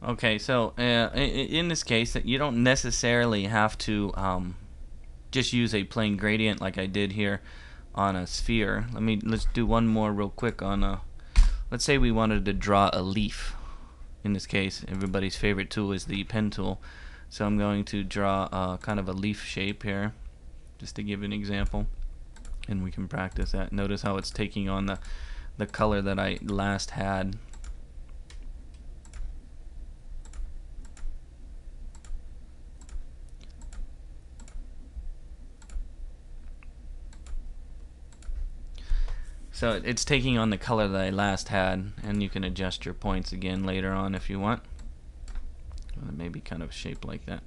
Okay, so in this case, you don't necessarily have to just use a plain gradient like I did here on a sphere. Let's do one more real quick on a. Let's say we wanted to draw a leaf. In this case, everybody's favorite tool is the pen tool. So I'm going to draw kind of a leaf shape here, just to give an example, and we can practice that. Notice how it's taking on the color that I last had. So it's taking on the color that I last had, and you can adjust your points again later on if you want. Maybe kind of shape like that.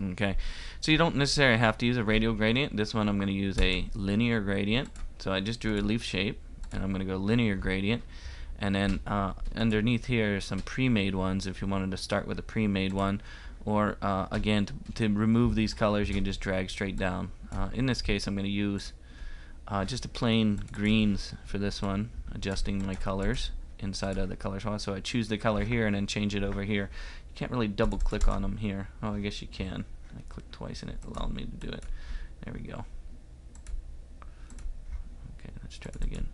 Okay, so you don't necessarily have to use a radial gradient. This one I'm going to use a linear gradient. So I just drew a leaf shape, and I'm going to go linear gradient. And then underneath here are some pre-made ones if you wanted to start with a pre-made one. Or again, to remove these colors, you can just drag straight down. In this case, I'm going to use just a plain greens for this one, adjusting my colors inside of the color swatch. So I choose the color here and then change it over here. You can't really double click on them here. Oh, I guess you can. I clicked twice and it allowed me to do it. There we go. Okay, let's try it again.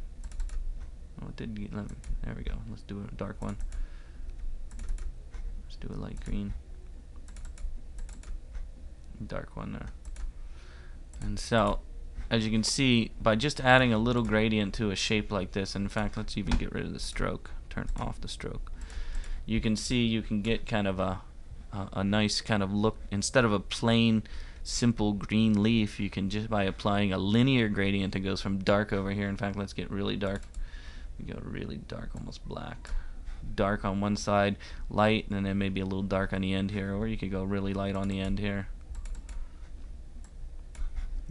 Oh, it did get, there we go. Let's do a dark one. Let's do a light green. Dark one there. And so, as you can see, by just adding a little gradient to a shape like this, and in fact, let's even get rid of the stroke, turn off the stroke, you can see you can get kind of a nice kind of look. Instead of a plain simple green leaf, you can just, by applying a linear gradient, it goes from dark over here. In fact, let's get really dark. We go really dark, almost black. Dark on one side, light, and then maybe a little dark on the end here, or you could go really light on the end here.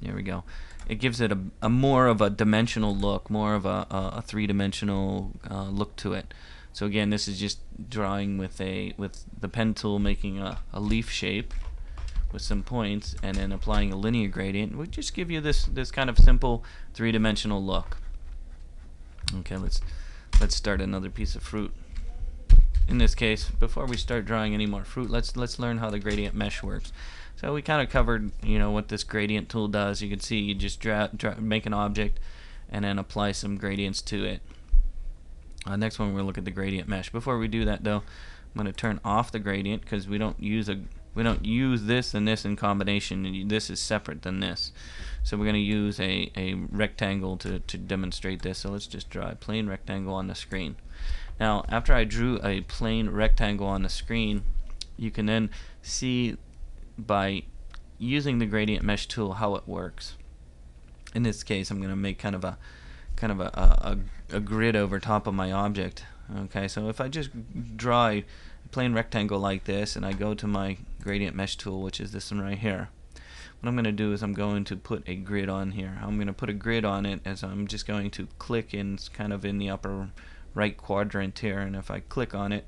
There we go. It gives it a more of a dimensional look, more of a three-dimensional look to it. So again, this is just drawing with the pen tool, making a leaf shape with some points, and then applying a linear gradient. Would just give you this kind of simple three-dimensional look. Okay, let's start another piece of fruit. In this case, before we start drawing any more fruit, let's learn how the gradient mesh works. So we kind of covered, what this gradient tool does. You can see you just make an object and then apply some gradients to it. Next one, we'll look at the gradient mesh. Before we do that, though, I'm going to turn off the gradient because we don't use this and this in combination. And this is separate than this. So we're going to use a rectangle to demonstrate this. So let's just draw a plain rectangle on the screen. Now, after I drew a plain rectangle on the screen, you can then see by using the gradient mesh tool how it works. In this case, I'm going to make kind of a grid over top of my object. Okay, so if I just draw a plain rectangle like this, and I go to my gradient mesh tool, which is this one right here, what I'm going to do is I'm going to put a grid on here. I'm going to put a grid on it as I'm just going to click in kind of in the upper right quadrant here, and if I click on it,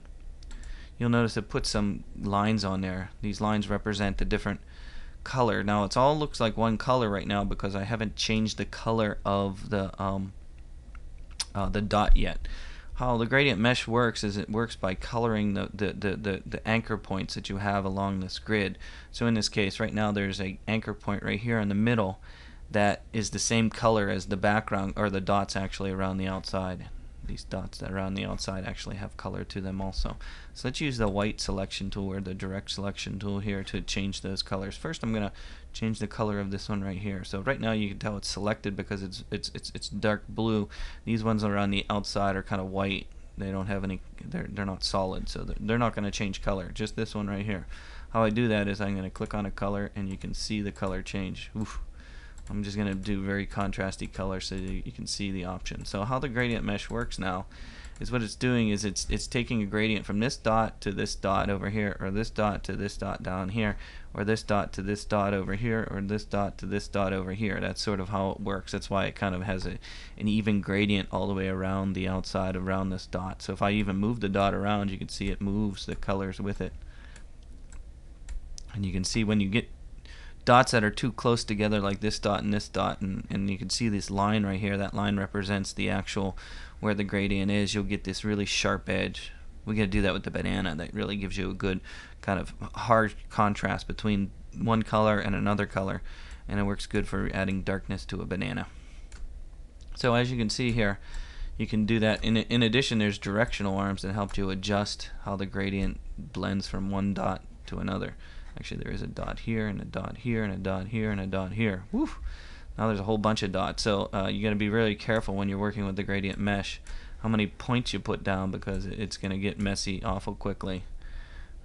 you'll notice it puts some lines on there. These lines represent a different color. Now it all looks like one color right now because I haven't changed the color of the dot yet. How the gradient mesh works is it works by coloring the anchor points that you have along this grid. So in this case, right now there's an anchor point right here in the middle that is the same color as the background, or the dots actually around the outside. These dots that are around the outside actually have color to them also. So let's use the white selection tool or the direct selection tool here to change those colors. First, I'm going to change the color of this one right here. So right now you can tell it's selected because it's dark blue. These ones around the outside are kind of white. They don't have any. They're not solid, so they're not going to change color. Just this one right here. How I do that is I'm going to click on a color, and you can see the color change. Oof. I'm just going to do very contrasty colors so you can see the option. So how the gradient mesh works now is what it's doing is it's taking a gradient from this dot to this dot over here, or this dot to this dot down here, or this dot to this dot over here, or this dot to this dot over here. That's sort of how it works. That's why it kind of has an even gradient all the way around the outside around this dot. So if I even move the dot around, you can see it moves the colors with it. And you can see when you get dots that are too close together, like this dot and this dot, and you can see this line right here. That line represents the actual where the gradient is. You'll get this really sharp edge. We're going to do that with the banana. That really gives you a good kind of hard contrast between one color and another color, and it works good for adding darkness to a banana. So as you can see here, you can do that. In addition, there's directional arms that help you adjust how the gradient blends from one dot to another. Actually, there is a dot here, and a dot here, and a dot here, and a dot here. Woo! Now there's a whole bunch of dots. So you got to be really careful when you're working with the gradient mesh how many points you put down, because it's going to get messy awful quickly.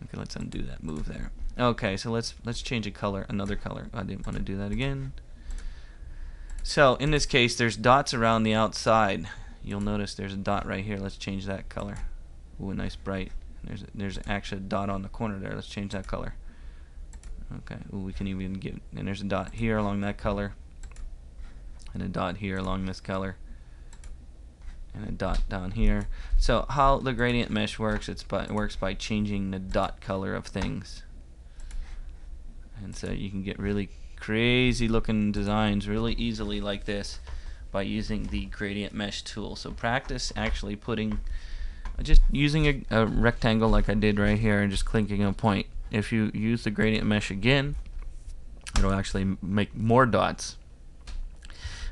Okay, let's undo that move there. Okay, so let's change a color, another color. I didn't want to do that again. So in this case, there's dots around the outside. You'll notice there's a dot right here. Let's change that color. Ooh, a nice bright. There's actually a dot on the corner there. Let's change that color. Okay. Ooh, we can even get. And there's a dot here along that color, and a dot here along this color, and a dot down here. So how the gradient mesh works, it works by changing the dot color of things, and so you can get really crazy looking designs really easily like this by using the gradient mesh tool. So practice actually just using a rectangle like I did right here and just clicking a point. If you use the gradient mesh again, it'll actually make more dots.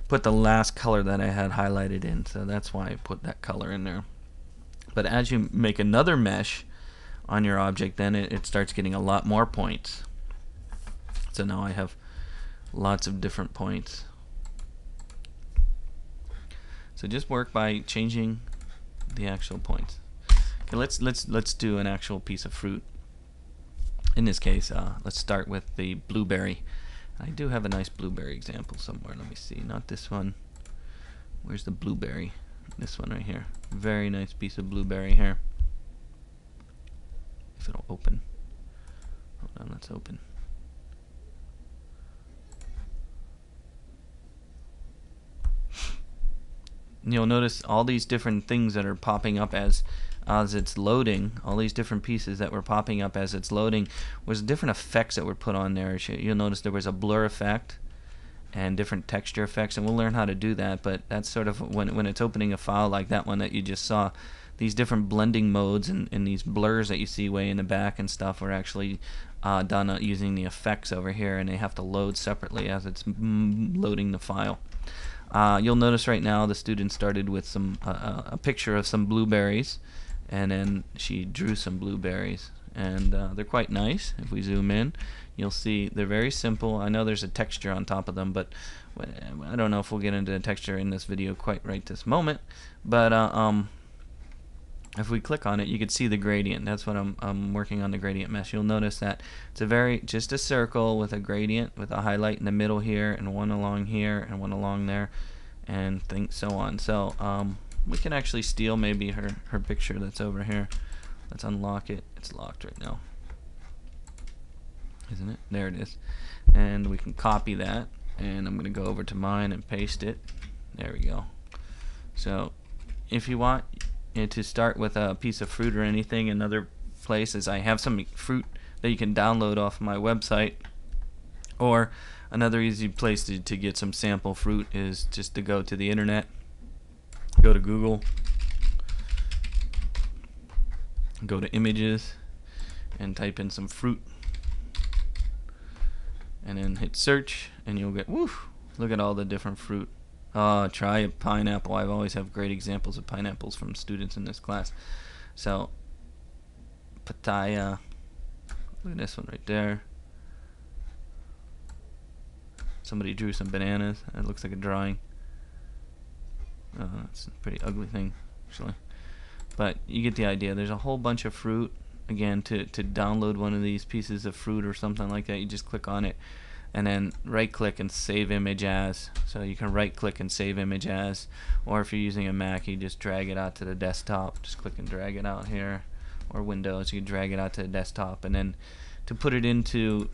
Put the last color that I had highlighted in, so that's why I put that color in there. But as you make another mesh on your object, then it starts getting a lot more points. So now I have lots of different points. So just work by changing the actual points. Okay, let's do an actual piece of fruit. In this case, let's start with the blueberry. I do have a nice blueberry example somewhere. Let me see. Not this one. Where's the blueberry? This one right here. Very nice piece of blueberry here. If it'll open. Hold on, let's open. You'll notice all these different things that are popping up as it's loading. All these different pieces that were popping up as it's loading was different effects that were put on there. You'll notice there was a blur effect and different texture effects, and we'll learn how to do that. But that's sort of when it's opening a file like that one that you just saw. These different blending modes and these blurs that you see way in the back and stuff are actually done using the effects over here, and they have to load separately as it's loading the file. You'll notice right now the student started with a picture of some blueberries, and then she drew some blueberries, and they're quite nice. If we zoom in, you'll see they're very simple. I know there's a texture on top of them, but I don't know if we'll get into the texture in this video quite right this moment. But if we click on it, you can see the gradient. That's what I'm working on, the gradient mesh. You'll notice that it's just a circle with a gradient with a highlight in the middle here, and one along here, and one along there, and so on. So we can actually steal maybe her picture that's over here. Let's unlock it. It's locked right now, isn't it? There it is. And we can copy that, and I'm going to go over to mine and paste it. There we go. So if you want to start with a piece of fruit or anything, another place is I have some fruit that you can download off my website, or another easy place to get some sample fruit is just to go to the internet, go to Google, go to images, and type in some fruit, and then hit search, and you'll get, woof, look at all the different fruit. Try a pineapple. I always have great examples of pineapples from students in this class. So, papaya. Look at this one right there. Somebody drew some bananas. It looks like a drawing. It's a pretty ugly thing, actually. But you get the idea. There's a whole bunch of fruit. Again, to download one of these pieces of fruit or something like that, you just click on it, and then right click and save image as. So you can right click and save image as, or if you're using a Mac, you just drag it out to the desktop. Just click and drag it out here, or Windows, you drag it out to the desktop, and then to put it into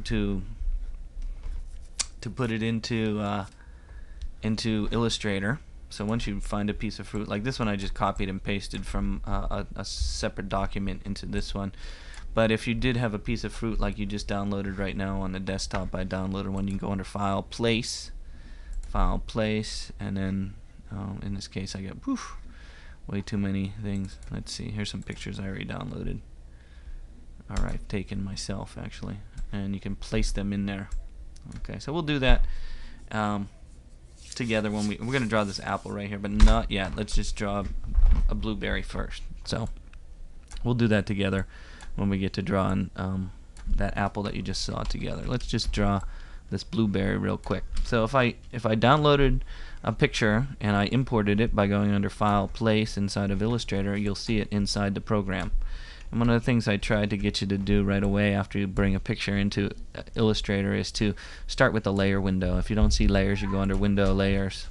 Illustrator. So once you find a piece of fruit like this one, I just copied and pasted from a separate document into this one. But if you did have a piece of fruit like you just downloaded right now on the desktop, I downloaded one, you can go under File, Place, and then in this case I got way too many things. Let's see, here's some pictures I already downloaded. Alright, I've taken myself actually, and you can place them in there. Okay, so we'll do that together when we're going to draw this apple right here, but not yet. Let's just draw a blueberry first. So we'll do that together when we get to drawing that apple that you just saw together. Let's just draw this blueberry real quick. So if I downloaded a picture and I imported it by going under File, Place inside of Illustrator, you'll see it inside the program. And one of the things I tried to get you to do right away after you bring a picture into Illustrator is to start with the layer window. If you don't see layers, you go under Window, Layers.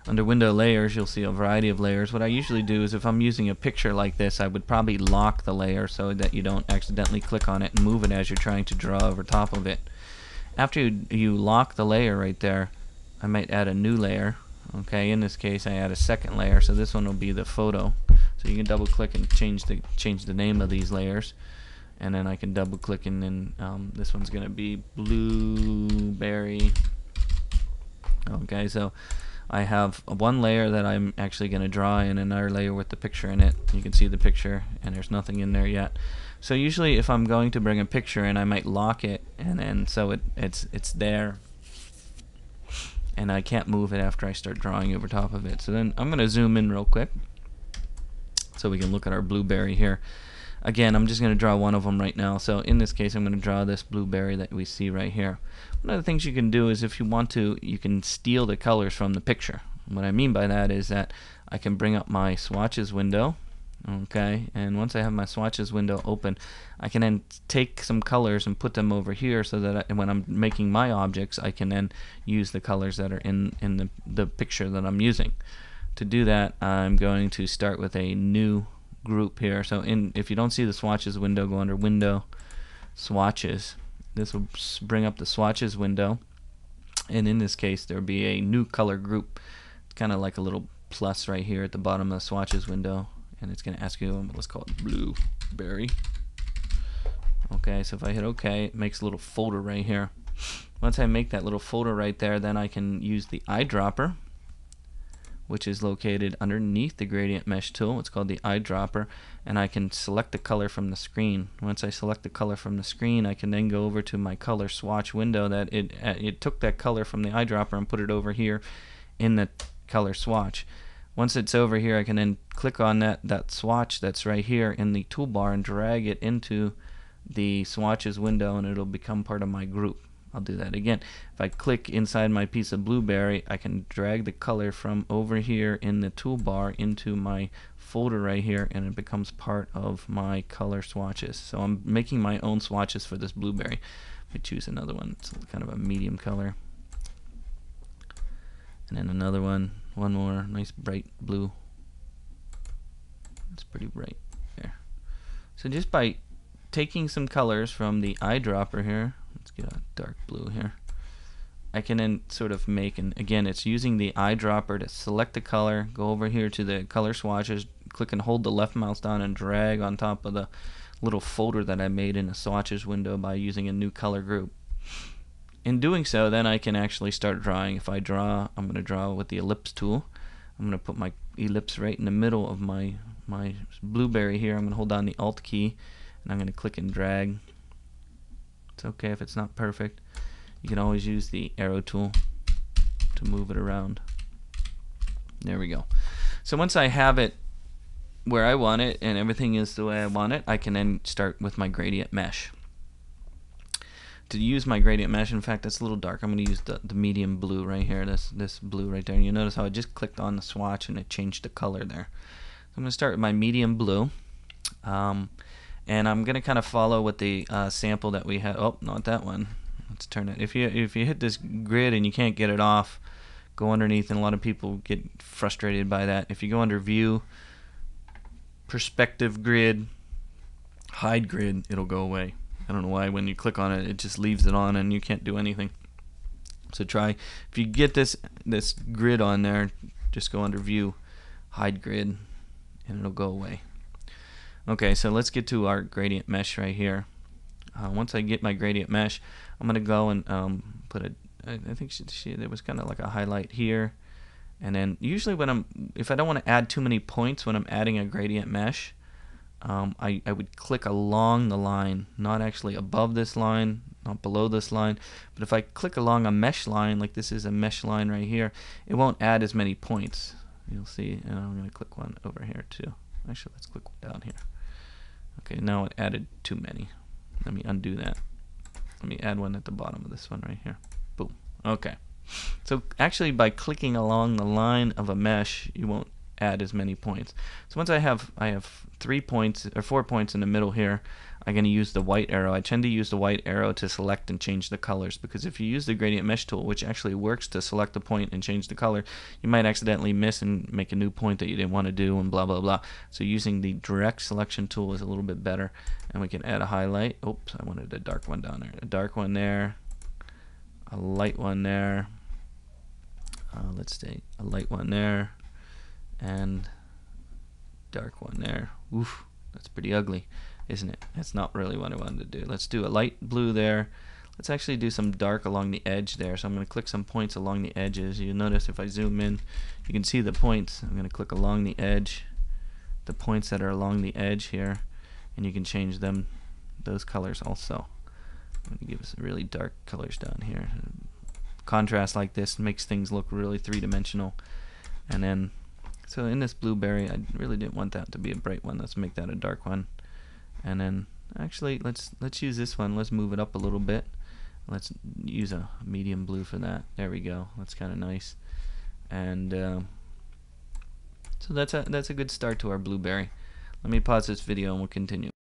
Under Window, Layers, you'll see a variety of layers. What I usually do is if I'm using a picture like this, I would probably lock the layer so that you don't accidentally click on it and move it as you're trying to draw over top of it. After you lock the layer right there, I might add a new layer. Okay, in this case I add a second layer, so this one will be the photo. So you can double click and change the name of these layers, and then I can double click and then this one's gonna be blueberry. Okay, so I have one layer that I'm actually gonna draw and another layer with the picture in it. You can see the picture and there's nothing in there yet. So usually if I'm going to bring a picture in, I might lock it, and then so it's there and I can't move it after I start drawing over top of it. So then I'm gonna zoom in real quick so we can look at our blueberry here. Again, I'm just going to draw one of them right now. So in this case, I'm going to draw this blueberry that we see right here. One of the things you can do is if you want to, you can steal the colors from the picture. What I mean by that is that I can bring up my swatches window, okay, and once I have my swatches window open, I can then take some colors and put them over here so that when I'm making my objects, I can then use the colors that are in the picture that I'm using. To do that, I'm going to start with a new group here. So if you don't see the swatches window, go under Window, Swatches. This will bring up the swatches window, and in this case there will be a new color group. It's kind of like a little plus right here at the bottom of the swatches window, and it's going to ask you, let's call it blueberry. Okay, so if I hit OK, it makes a little folder right here. Once I make that little folder right there, then I can use the eyedropper, which is located underneath the gradient mesh tool. It's called the eyedropper, and I can select the color from the screen. Once I select the color from the screen, I can then go over to my color swatch window that it took that color from the eyedropper and put it over here in the color swatch. Once it's over here, I can then click on that swatch that's right here in the toolbar and drag it into the swatches window, and it'll become part of my group. I'll do that again. If I click inside my piece of blueberry, I can drag the color from over here in the toolbar into my folder right here, and it becomes part of my color swatches. So I'm making my own swatches for this blueberry. Let me choose another one. It's kind of a medium color. And then another one more, nice bright blue. It's pretty bright there. So just by taking some colors from the eyedropper here, let's get a dark blue here, I can then sort of make, and again it's using the eyedropper to select the color, go over here to the color swatches, click and hold the left mouse down and drag on top of the little folder that I made in the swatches window by using a new color group. In doing so, then I can actually start drawing. If I draw, I'm going to draw with the Ellipse Tool. I'm going to put my ellipse right in the middle of my blueberry here. I'm going to hold down the Alt key, and I'm going to click and drag. It's okay if it's not perfect. You can always use the arrow tool to move it around. There we go. So once I have it where I want it and everything is the way I want it, I can then start with my gradient mesh. To use my gradient mesh, in fact that's a little dark, I'm going to use the medium blue right here, this blue right there. And you notice how I just clicked on the swatch and it changed the color there. So I'm going to start with my medium blue, and I'm going to kind of follow with the sample that we had. Oh, not that one. Let's turn it. If you hit this grid and you can't get it off, go underneath, and a lot of people get frustrated by that. If you go under View, Perspective Grid, Hide Grid, it'll go away. I don't know why when you click on it, it just leaves it on and you can't do anything. So try, if you get this grid on there, just go under View, Hide Grid, and it'll go away. Okay, so let's get to our gradient mesh right here. Once I get my gradient mesh, I'm gonna go and put a, I think there was kind of like a highlight here, and then usually if I don't want to add too many points when I'm adding a gradient mesh, I would click along the line, not actually above this line, not below this line, but if I click along a mesh line, like this is a mesh line right here, it won't add as many points. You'll see, and I'm going to click one over here too. Actually, let's click one down here. Okay, now it added too many. Let me undo that. Let me add one at the bottom of this one right here. Boom. Okay. So actually, by clicking along the line of a mesh, you won't add as many points. So once I have 3 points or 4 points in the middle here, I'm going to use the white arrow. I tend to use the white arrow to select and change the colors, because if you use the gradient mesh tool, which actually works to select a point and change the color, you might accidentally miss and make a new point that you didn't want to do and blah blah blah. So using the direct selection tool is a little bit better, and we can add a highlight. Oops, I wanted a dark one down there. A dark one there, a light one there. Let's say a light one there, and dark one there. Oof, that's pretty ugly, isn't it? That's not really what I wanted to do. Let's do a light blue there. Let's actually do some dark along the edge there. So I'm going to click some points along the edges. You'll notice if I zoom in, you can see the points. I'm going to click along the edge, the points that are along the edge here, and you can change them, those colors also. I'm going to give us really dark colors down here. Contrast like this makes things look really three-dimensional. And then, so in this blueberry, I really didn't want that to be a bright one. Let's make that a dark one. And then, actually, let's use this one. Let's move it up a little bit. Let's use a medium blue for that. There we go. That's kind of nice. And so that's a good start to our blueberry. Let me pause this video and we'll continue.